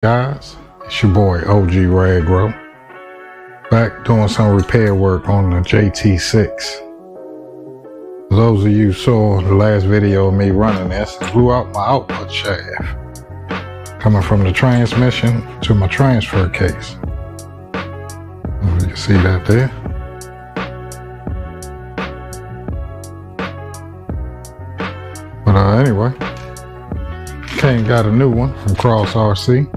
Guys, it's your boy OG Ragro, back doing some repair work on the JT-6. For those of you who saw the last video of me running this, I blew out my output shaft coming from the transmission to my transfer case. You can see that there. But anyway, came got a new one from Cross RC.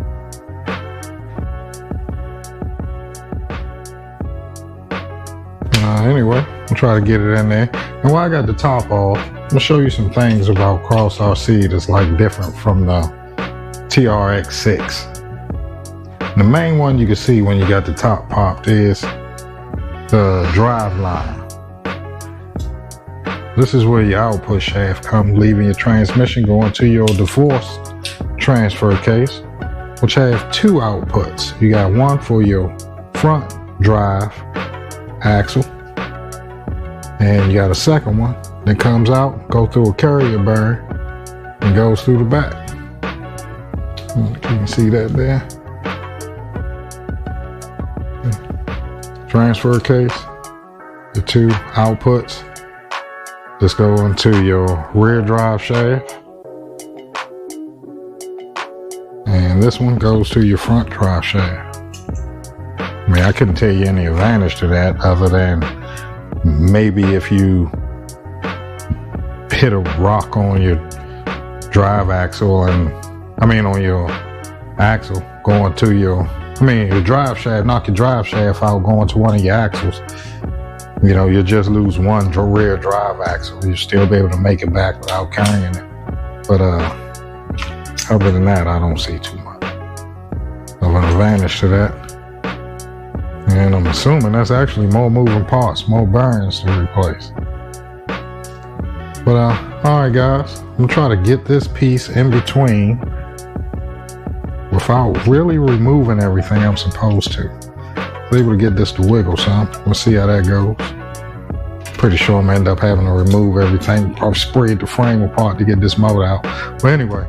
Anyway, I'll try to get it in there. And while I got the top off, I'm gonna show you some things about Cross RC that's like different from the TRX6. The main one you can see when you got the top popped is the drive line. This is where your output shaft comes, leaving your transmission going to your divorce transfer case, which have two outputs. You got one for your front drive axle, and you got a second one that comes out, go through a carrier bearing, and goes through the back. You can see that there. Transfer case, the two outputs. This goes into your rear drive shaft, and this one goes to your front drive shaft. I mean, I couldn't tell you any advantage to that other than maybe if you hit a rock on your drive axle on your axle going to your, your drive shaft, knock your drive shaft out going to one of your axles. You know, you just lose one rear drive axle. You'll still be able to make it back without carrying it. But other than that, I don't see too much of an advantage to that. And I'm assuming that's actually more moving parts, more bearings to replace. But alright guys, I'm gonna try to get this piece in between without really removing everything I'm supposed to. Able to get this to wiggle some. We'll see how that goes. Pretty sure I'm gonna end up having to remove everything. Probably sprayed the frame apart to get this motor out. But anyway,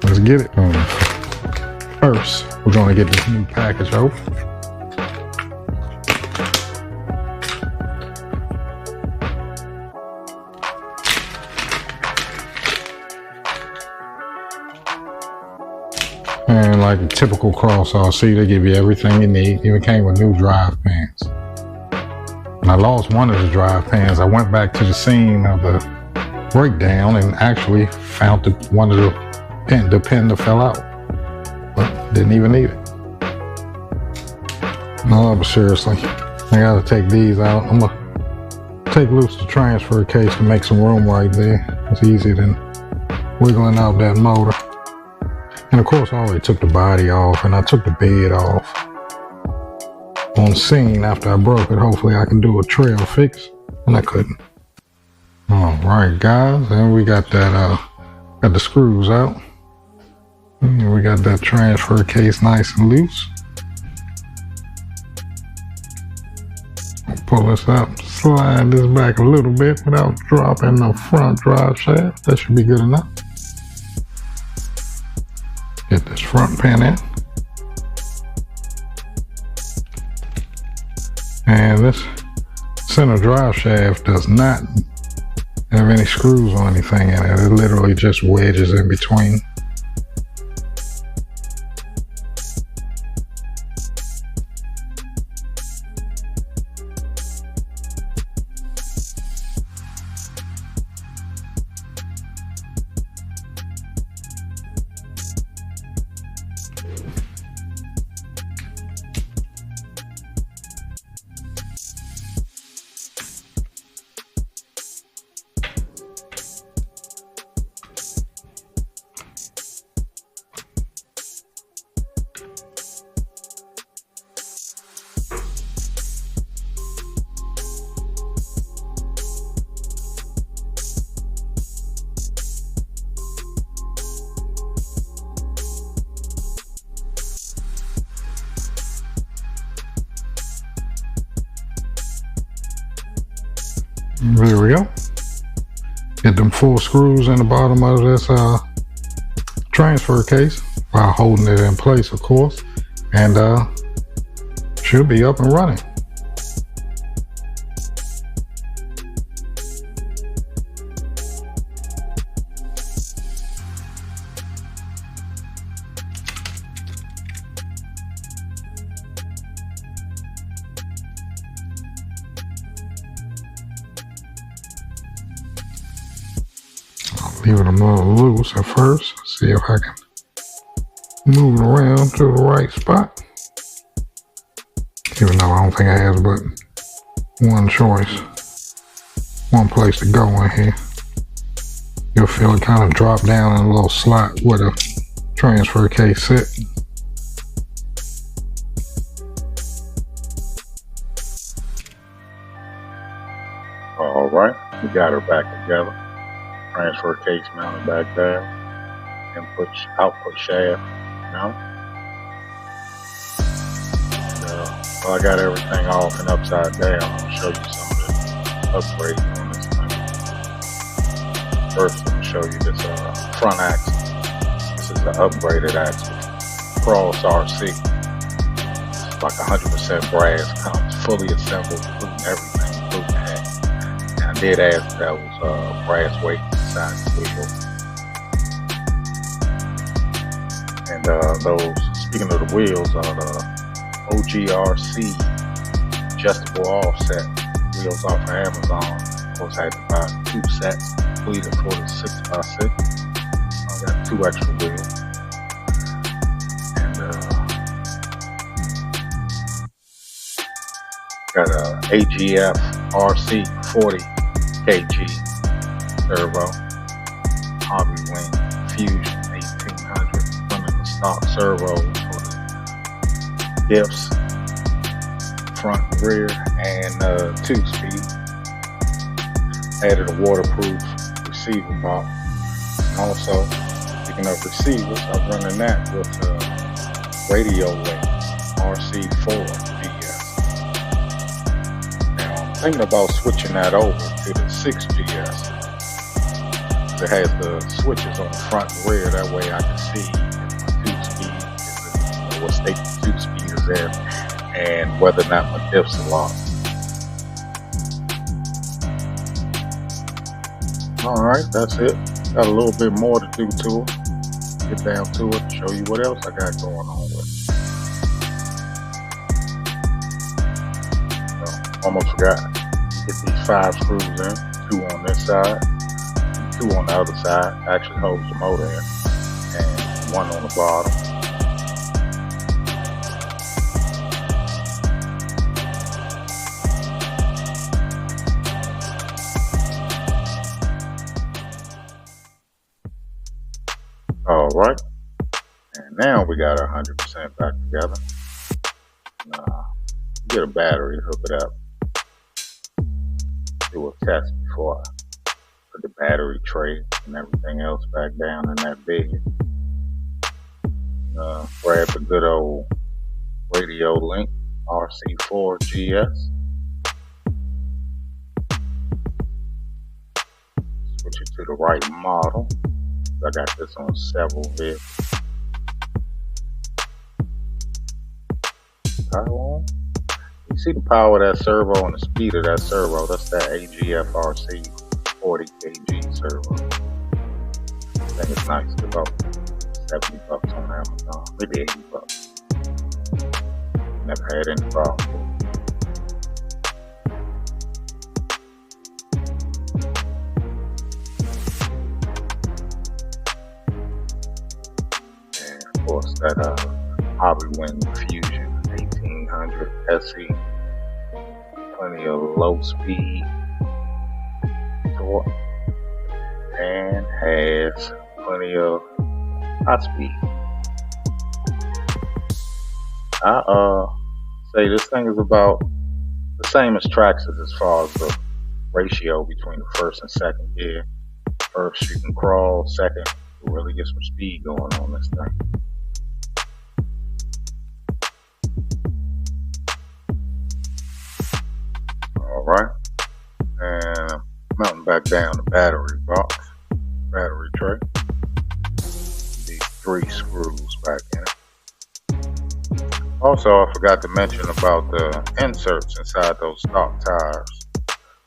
let's get it. First, we're gonna get this new package open. And like a typical Cross RC, they give you everything you need. Even came with new drive pans. And I lost one of the drive pans. I went back to the scene of the breakdown and actually found one of the pin that fell out. But didn't even need it. No, but seriously, I gotta take these out. I'm gonna take loose the transfer case to make some room right there. It's easier than wiggling out that motor. And of course, I already took the body off and I took the bed off on scene after I broke it. Hopefully I can do a trail fix, and I couldn't. All right, guys, and we got that, got the screws out. And we got that transfer case nice and loose. Pull this up, slide this back a little bit without dropping the front drive shaft. That should be good enough. Get this front pin in. And this center drive shaft does not have any screws or anything in it. It literally just wedges in between. There we go. Get them 4 screws in the bottom of this transfer case. while holding it in place, of course, and should be up and running. Leave it a little loose at first. See if I can move it around to the right spot. Even though I don't think it has but one choice, one place to go in here. You'll feel it kind of drop down in a little slot where the transfer case sit. All right, we got her back together. Transfer case mounted back there. Output shaft mount. Well, I got everything off and upside down. I'll show you some of the upgrades on this thing. First, I'm going to show you this front axle. This is the upgraded axle. Cross RC. It's like 100% brass. Comes fully assembled, including everything, including the head. And I did add that was brass weight inside the wheel. And those, speaking of the wheels, are the OGRC adjustable offset wheels off of Amazon. Of course, I had to buy 2 sets completed for the 6x6. I got 2 extra wheels. And got a AGF RC 40 kg servo, hobby wing fusion 1800, running the stock servos for the diffs, front and rear, and 2-speed. Added a waterproof receiver box. And also, speaking of receivers, I'm running that with Radio Link RC4 GS. Now, I'm thinking about switching that over to the 6 GS. It has the switches on the front and rear. That way I can see if my 2-speed, what state the 2-speed is in, and whether or not my diffs are locked. Alright, that's it. Got a little bit more to do to it. Get down to it, show you what else I got going on with it. So, almost forgot. Get these 5 screws in, 2 on this side, 2 on the other side. Actually holds the motor in, and 1 on the bottom. Alright, and now we got our 100% back together. Get a battery, hook it up. Do a test before I put the battery tray and everything else back down in that big. Grab the good old Radio Link RC4 GS. Switch it to the right model. I got this on several vehicles. Power on. You see the power of that servo and the speed of that servo. That's that AGF RC 40 kg servo. I think it's nice. It's about $70 on Amazon, maybe $80. Never had any problem. Of course, that hobby wing fusion 1800 SE, plenty of low speed torque, and has plenty of high speed. I say this thing is about the same as Traxxas as far as the ratio between the first and second gear. First you can crawl, second you really get some speed going on this thing. Alright, and mounting back down the battery box, battery tray. The 3 screws back in it. Also, I forgot to mention about the inserts inside those stock tires.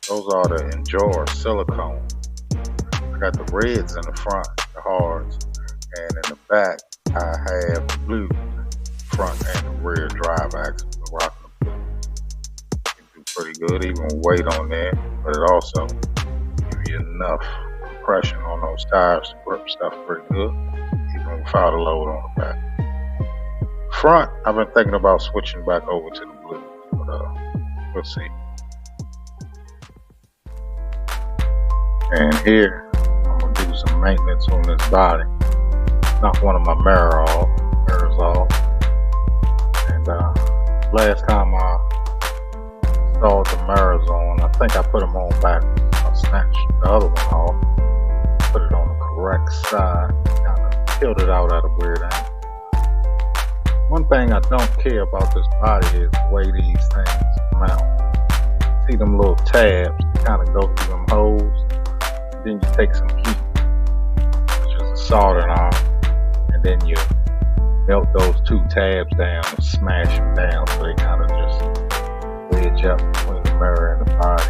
Those are the Endure silicone. I got the reds in the front, the hards, and in the back I have the blue front and the rear drive axle. Rocking the blue. You do pretty good, even with weight on there, but it also gives you enough compression on those tires to grip stuff pretty good, even without a load on the back. Front, I've been thinking about switching back over to the blue, but we'll see. And here, I'm gonna do some maintenance on this body. Knock one of my mirrors off. And last time I installed the mirrors on, I think I put them on back. I snatched the other one off, put it on the correct side, kind of peeled it out at a weird angle. One thing I don't care about this body is the way these things mount. See them little tabs that kind of go through them holes. Then you take some heat, which is a soldering iron, and then you melt those 2 tabs down and smash them down so they kind of just wedge up between the mirror and the body.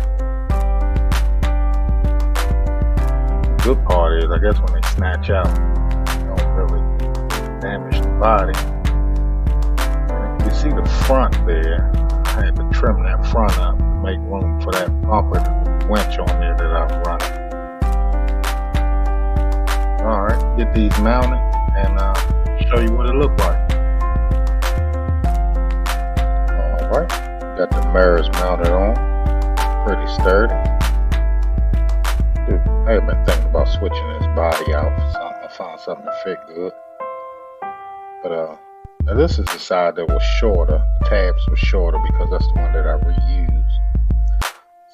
The good part is, I guess when they snatch out, they don't really damage the body. You see the front there, I had to trim that front up to make room for that bumper winch on there that I'm running. Alright, get these mounted and show you what it looked like. Alright, got the mirrors mounted on, pretty sturdy. Dude, I have been thinking about switching this body out for something. I found something to fit good. But now this is the side that was shorter. The tabs were shorter because that's the one that I reused.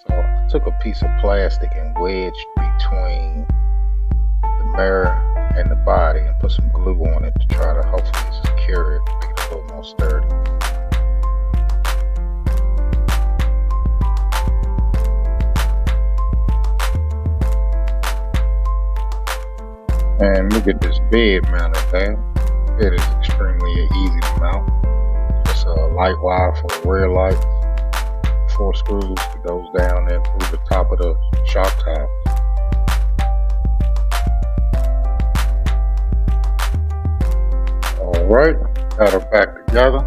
So I took a piece of plastic and wedged between the mirror and the body and put some glue on it to try to hopefully secure it, make it a little more sturdy. And look at this bed mounted there. It is extremely easy to mount. Just a light wire for the rear lights, 4 screws that goes down there through the top of the shock top. Alright, got her back together.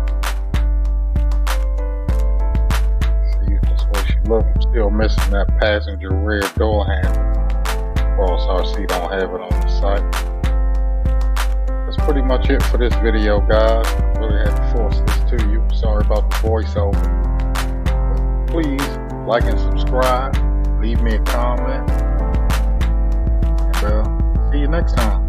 See, that's where she looks. I'm still missing that passenger rear door handle. Boss RC don't have it on the site. That's pretty much it for this video, guys. I really had to force this to you. Sorry about the voiceover. But please like and subscribe. Leave me a comment. And see you next time.